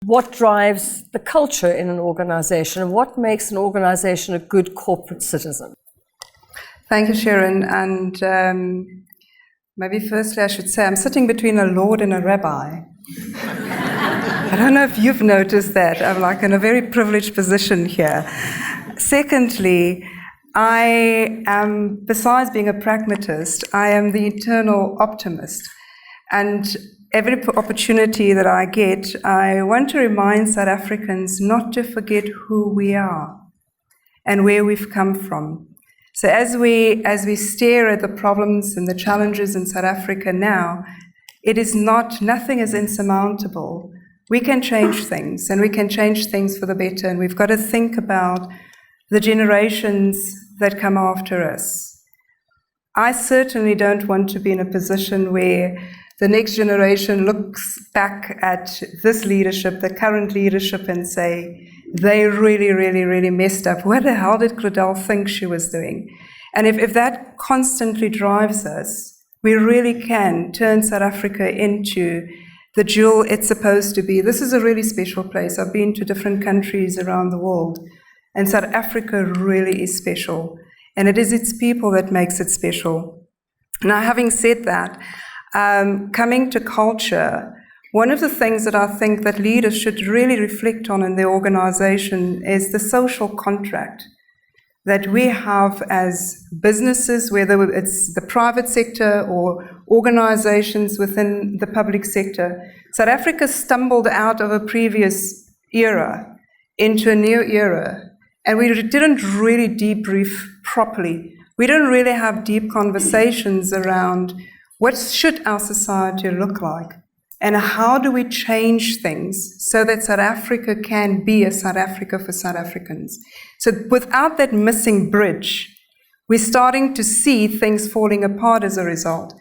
What drives the culture in an organization, and what makes an organization a good corporate citizen? Thank you, Sharon. And maybe firstly I should say I'm sitting between a lord and a rabbi. I don't know if you've noticed that. I'm like in a very privileged position here. Secondly, I am, besides being a pragmatist, I am the eternal optimist. And every opportunity that I get, I want to remind South Africans not to forget who we are and where we've come from. So as we stare at the problems and the challenges in South Africa now, it is nothing is insurmountable. We can change things, and we can change things for the better, and we've got to think about the generations that come after us. I certainly don't want to be in a position where the next generation looks back at this leadership, the current leadership, and say, they really, really, really messed up. What the hell did Claudel think she was doing? And if that constantly drives us, we really can turn South Africa into the jewel it's supposed to be. This is a really special place. I've been to different countries around the world, and South Africa really is special. And it is its people that makes it special. Now, having said that, coming to culture, one of the things that I think that leaders should really reflect on in their organization is the social contract that we have as businesses, whether it's the private sector or organizations within the public sector. South Africa stumbled out of a previous era into a new era, and we didn't really debrief properly. We didn't really have deep conversations around what should our society look like, and how do we change things so that South Africa can be a South Africa for South Africans. So without that missing bridge, we're starting to see things falling apart as a result.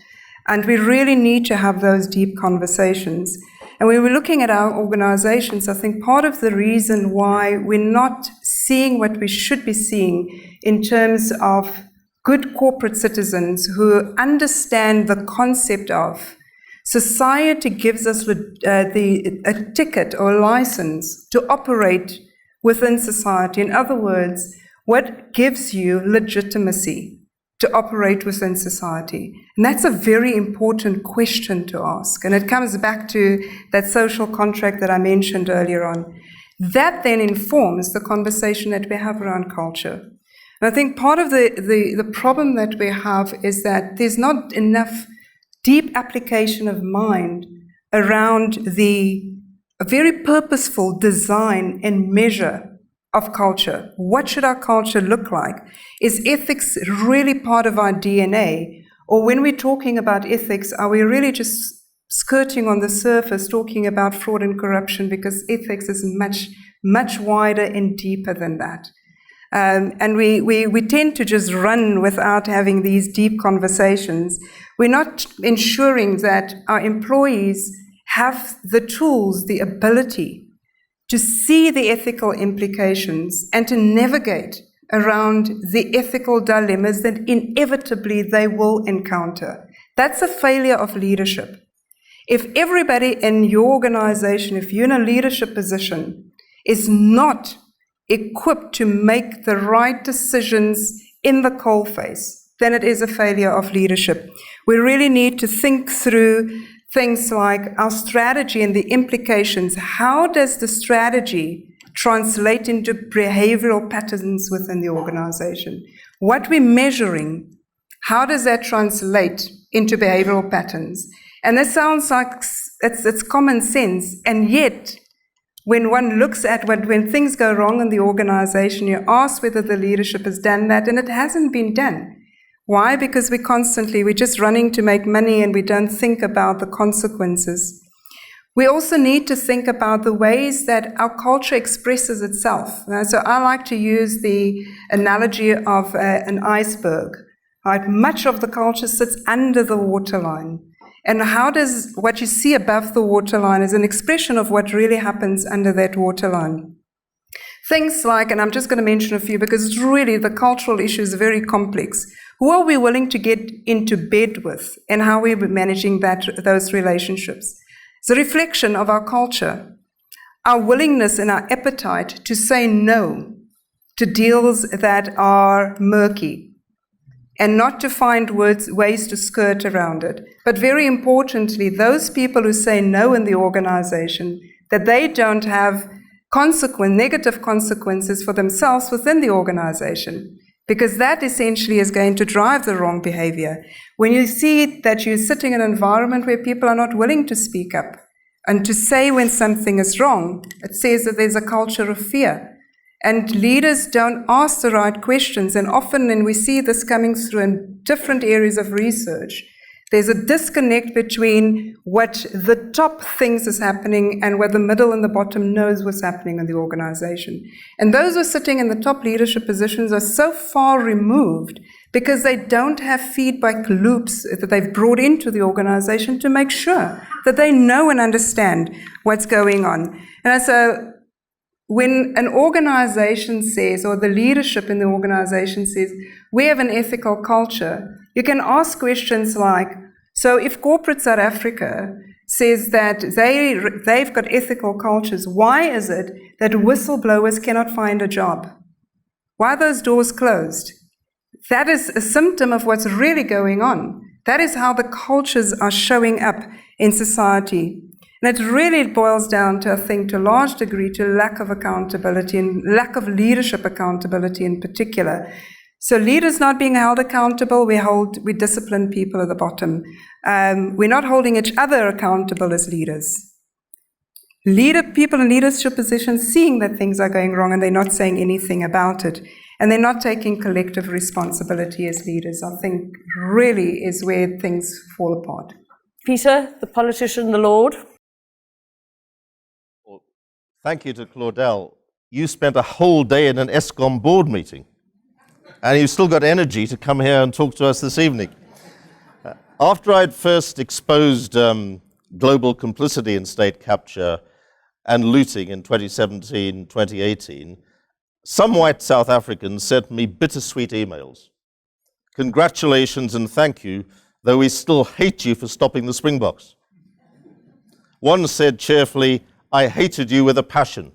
And we really need to have those deep conversations. And when we're looking at our organizations, I think part of the reason why we're not seeing what we should be seeing in terms of good corporate citizens who understand the concept of society gives us a ticket or a license to operate within society. In other words, what gives you legitimacy to operate within society? And that's a very important question to ask. And it comes back to that social contract that I mentioned earlier on. That then informs the conversation that we have around culture. And I think part of the problem that we have is that there's not enough deep application of mind around the very purposeful design and measure of culture. What should our culture look like? Is ethics really part of our DNA? Or when we're talking about ethics, are we really just skirting on the surface, talking about fraud and corruption? Because ethics is much, much wider and deeper than that. And we tend to just run without having these deep conversations. We're not ensuring that our employees have the tools, the ability to see the ethical implications and to navigate around the ethical dilemmas that inevitably they will encounter. That's a failure of leadership. If everybody in your organization, if you're in a leadership position, is not equipped to make the right decisions in the coalface, then it is a failure of leadership. We really need to think through things like our strategy and the implications. How does the strategy translate into behavioral patterns within the organization? What we're measuring, how does that translate into behavioral patterns? And this sounds like it's common sense, and yet when one looks at when things go wrong in the organization, you ask whether the leadership has done that, and it hasn't been done. Why? Because we're just running to make money and we don't think about the consequences. We also need to think about the ways that our culture expresses itself. So I like to use the analogy of an iceberg. Right? Much of the culture sits under the waterline. And how does what you see above the waterline is an expression of what really happens under that waterline. Things like, and I'm just going to mention a few because it's really, the cultural issue is very complex. Who are we willing to get into bed with, and how are we managing those relationships? It's a reflection of our culture. our willingness and our appetite to say no to deals that are murky, and not to find ways to skirt around it. But very importantly, those people who say no in the organization, that they don't have negative consequences for themselves within the organization, because that essentially is going to drive the wrong behavior. When you see that you're sitting in an environment where people are not willing to speak up and to say when something is wrong, it says that there's a culture of fear. And leaders don't ask the right questions, and often, and we see this coming through in different areas of research, there's a disconnect between what the top thinks is happening and what the middle and the bottom knows what's happening in the organization. And those who are sitting in the top leadership positions are so far removed because they don't have feedback loops that they've brought into the organization to make sure that they know and understand what's going on. And so when an organization says, or the leadership in the organization says, we have an ethical culture, you can ask questions like, so if corporate South Africa says that they've got ethical cultures, why is it that whistleblowers cannot find a job? Why are those doors closed? That is a symptom of what's really going on. That is how the cultures are showing up in society. And it really boils down to, I think, to a large degree, to lack of accountability and lack of leadership accountability in particular. So leaders not being held accountable, we discipline people at the bottom. We're not holding each other accountable as leaders. People in leadership positions seeing that things are going wrong and they're not saying anything about it. And they're not taking collective responsibility as leaders, I think really is where things fall apart. Peter, the politician, the Lord. Well, thank you to Claudel. You spent a whole day in an ESCOM board meeting, and you've still got energy to come here and talk to us this evening. After I'd first exposed global complicity in state capture and looting in 2017, 2018, some white South Africans sent me bittersweet emails. Congratulations and thank you, though we still hate you for stopping the Springboks. One said cheerfully, I hated you with a passion.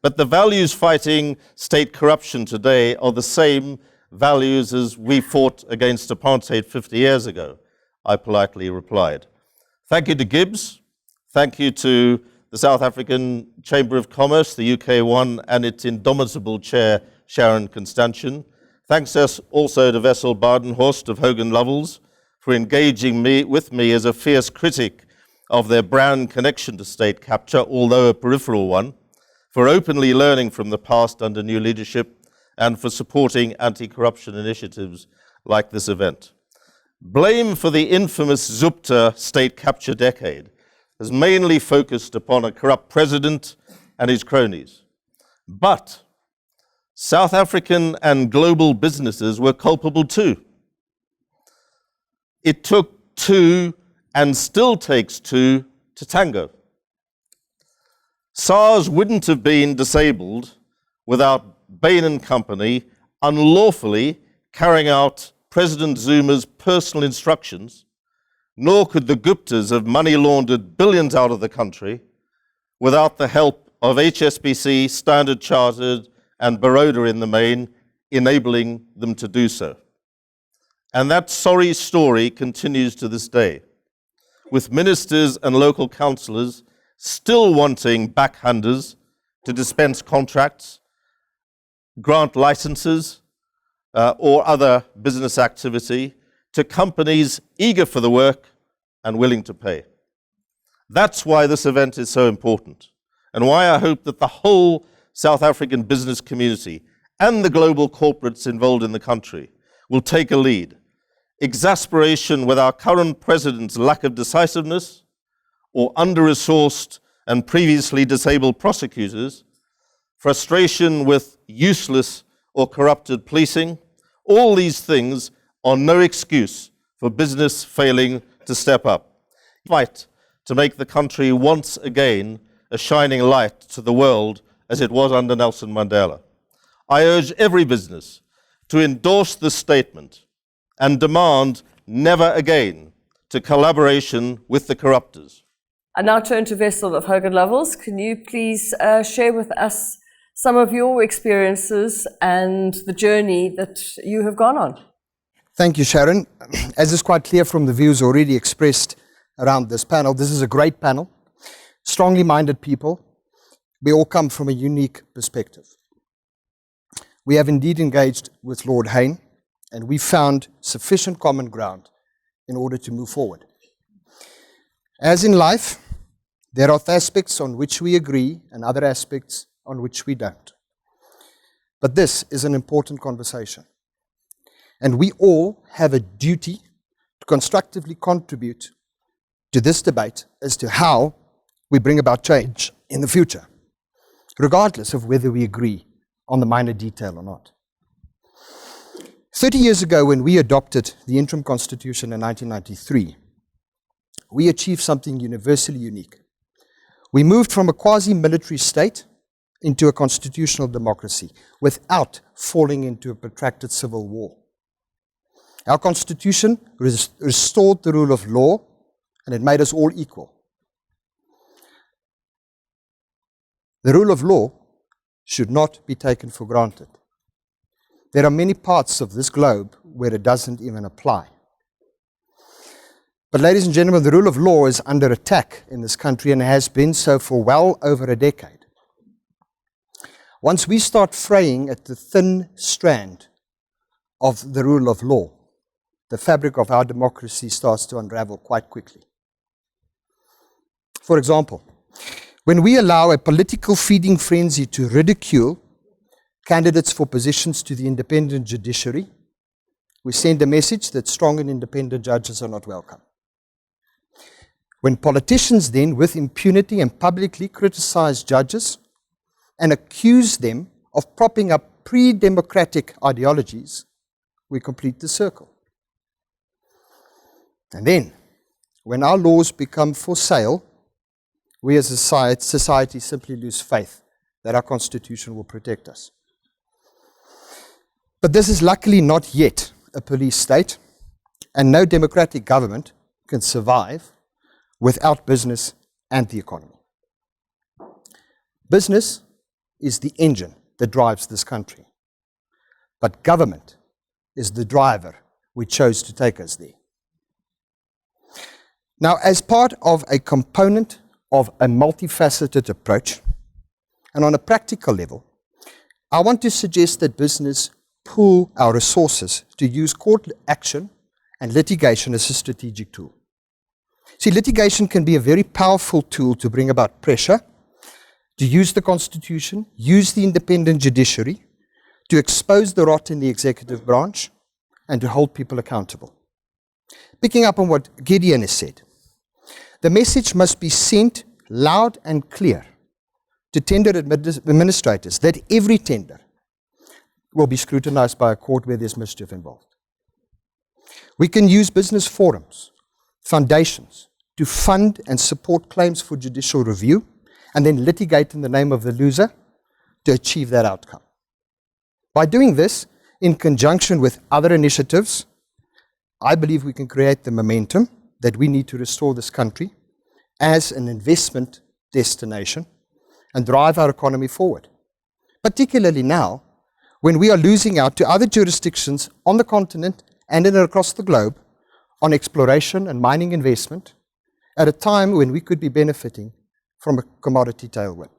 But the values fighting state corruption today are the same values as we fought against apartheid 50 years ago, I politely replied. Thank you to GIBS. Thank you to the South African Chamber of Commerce, the UK one, and its indomitable chair, Sharon Constantian. Thanks also to Wessel Badenhorst of Hogan Lovells for engaging with me as a fierce critic of their brand connection to state capture, although a peripheral one, for openly learning from the past under new leadership, and for supporting anti-corruption initiatives like this event. Blame for the infamous Zupta state capture decade has mainly focused upon a corrupt president and his cronies. But South African and global businesses were culpable too. It took two, and still takes two, to tango. SARS wouldn't have been disabled without Bain & Company unlawfully carrying out President Zuma's personal instructions, nor could the Guptas have money laundered billions out of the country without the help of HSBC, Standard Chartered, and Baroda in the main, enabling them to do so. And that sorry story continues to this day, with ministers and local councillors still wanting backhanders to dispense contracts, grant licenses, or other business activity to companies eager for the work and willing to pay. That's why this event is so important, and why I hope that the whole South African business community and the global corporates involved in the country will take a lead. Exasperation with our current president's lack of decisiveness, or under-resourced and previously disabled prosecutors, frustration with useless or corrupted policing, all these things are no excuse for business failing to step up. Fight to make the country once again a shining light to the world as it was under Nelson Mandela. I urge every business to endorse this statement and demand never again to collaboration with the corruptors. I now turn to Wessel of Hogan Lovells. Can you please share with us some of your experiences and the journey that you have gone on? Thank you, Sharon. As is quite clear from the views already expressed around this panel, this is a great panel, strongly minded people. We all come from a unique perspective. We have indeed engaged with Lord Hain, and we found sufficient common ground in order to move forward. As in life, there are aspects on which we agree and other aspects on which we don't. But this is an important conversation. And we all have a duty to constructively contribute to this debate as to how we bring about change in the future, regardless of whether we agree on the minor detail or not. 30 years ago, when we adopted the interim constitution in 1993, we achieved something universally unique. We moved from a quasi-military state into a constitutional democracy without falling into a protracted civil war. Our constitution restored the rule of law, and it made us all equal. The rule of law should not be taken for granted. There are many parts of this globe where it doesn't even apply. But ladies and gentlemen, the rule of law is under attack in this country and has been so for well over a decade. Once we start fraying at the thin strand of the rule of law, the fabric of our democracy starts to unravel quite quickly. For example, when we allow a political feeding frenzy to ridicule candidates for positions to the independent judiciary, we send a message that strong and independent judges are not welcome. When politicians then, with impunity and publicly criticize judges and accuse them of propping up pre-democratic ideologies, we complete the circle. And then, when our laws become for sale, we as a society simply lose faith that our constitution will protect us. But this is luckily not yet a police state, and no democratic government can survive without business and the economy. Business is the engine that drives this country, but government is the driver we chose to take us there. Now, as part of a component of a multifaceted approach, and on a practical level, I want to suggest that business pool our resources to use court action and litigation as a strategic tool. See, litigation can be a very powerful tool to bring about pressure, to use the Constitution, use the independent judiciary, to expose the rot in the executive branch, and to hold people accountable. Picking up on what Gideon has said, the message must be sent loud and clear to tender administrators that every tender will be scrutinized by a court where there's mischief involved. We can use business forums, foundations, to fund and support claims for judicial review and then litigate in the name of the loser to achieve that outcome. By doing this, in conjunction with other initiatives, I believe we can create the momentum that we need to restore this country as an investment destination and drive our economy forward. Particularly now, when we are losing out to other jurisdictions on the continent and across the globe on exploration and mining investment at a time when we could be benefiting from a commodity tailwind.